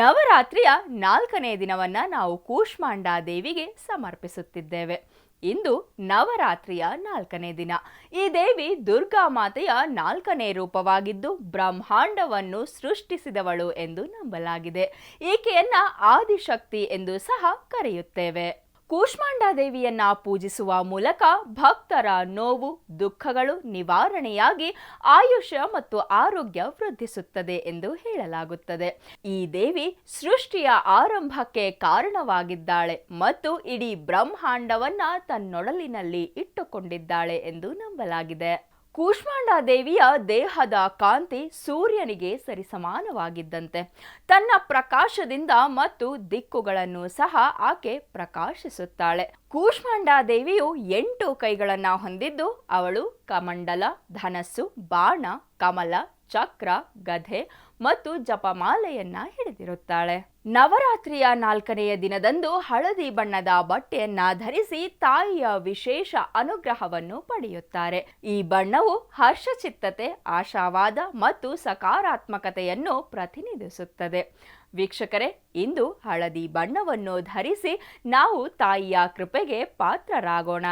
ನವರಾತ್ರಿಯ 4ನೇ ದಿನವನ್ನ ನಾವು ಕೂಷ್ಮಾಂಡಾ ದೇವಿಗೆ ಸಮರ್ಪಿಸುತ್ತಿದ್ದೇವೆ. ಇಂದು ನವರಾತ್ರಿಯ 4ನೇ ದಿನ. ಈ ದೇವಿ ದುರ್ಗಾ ಮಾತೆಯ 4ನೇ ರೂಪವಾಗಿದ್ದು ಬ್ರಹ್ಮಾಂಡವನ್ನು ಸೃಷ್ಟಿಸಿದವಳು ಎಂದು ನಂಬಲಾಗಿದೆ. ಈಕೆಯನ್ನ ಆದಿಶಕ್ತಿ ಎಂದು ಸಹ ಕರೆಯುತ್ತೇವೆ. ಕೂಷ್ಮಾಂಡಾ ದೇವಿಯನ್ನ ಪೂಜಿಸುವ ಮೂಲಕ ಭಕ್ತರ ನೋವು ದುಃಖಗಳು ನಿವಾರಣೆಯಾಗಿ ಆಯುಷ್ಯ ಮತ್ತು ಆರೋಗ್ಯ ವೃದ್ಧಿಸುತ್ತದೆ ಎಂದು ಹೇಳಲಾಗುತ್ತದೆ. ಈ ದೇವಿ ಸೃಷ್ಟಿಯ ಆರಂಭಕ್ಕೆ ಕಾರಣವಾಗಿದ್ದಾಳೆ ಮತ್ತು ಇಡೀ ಬ್ರಹ್ಮಾಂಡವನ್ನ ತನ್ನೊಡಲಿನಲ್ಲಿ ಇಟ್ಟುಕೊಂಡಿದ್ದಾಳೆ ಎಂದು ನಂಬಲಾಗಿದೆ. ಕೂಷ್ಮಾಂಡಾ ದೇವಿಯ ದೇಹದ ಕಾಂತಿ ಸೂರ್ಯನಿಗೆ ಸರಿಸಮಾನವಾಗಿದ್ದಂತೆ. ತನ್ನ ಪ್ರಕಾಶದಿಂದ ಮತ್ತು ದಿಕ್ಕುಗಳನ್ನು ಸಹ ಆಕೆ ಪ್ರಕಾಶಿಸುತ್ತಾಳೆ. ಕೂಷ್ಮಾಂಡಾ ದೇವಿಯು 8 ಕೈಗಳನ್ನು ಹೊಂದಿದ್ದು ಅವಳು ಕಮಂಡಲ, ಧನಸ್ಸು, ಬಾಣ, ಕಮಲ, ಚಕ್ರ, ಗಧೆ ಮತ್ತು ಜಪಮಾಲೆಯನ್ನ ಹಿಡಿದಿರುತ್ತಾಳೆ. ನವರಾತ್ರಿಯ 4ನೆಯ ದಿನದಂದು ಹಳದಿ ಬಣ್ಣದ ಬಟ್ಟೆಯನ್ನ ಧರಿಸಿ ತಾಯಿಯ ವಿಶೇಷ ಅನುಗ್ರಹವನ್ನು ಪಡೆಯುತ್ತಾರೆ. ಈ ಬಣ್ಣವು ಹರ್ಷಚಿತ್ತತೆ, ಆಶಾವಾದ ಮತ್ತು ಸಕಾರಾತ್ಮಕತೆಯನ್ನು ಪ್ರತಿನಿಧಿಸುತ್ತದೆ. ವೀಕ್ಷಕರೇ, ಇಂದು ಹಳದಿ ಬಣ್ಣವನ್ನು ಧರಿಸಿ ನಾವು ತಾಯಿಯ ಕೃಪೆಗೆ ಪಾತ್ರರಾಗೋಣ.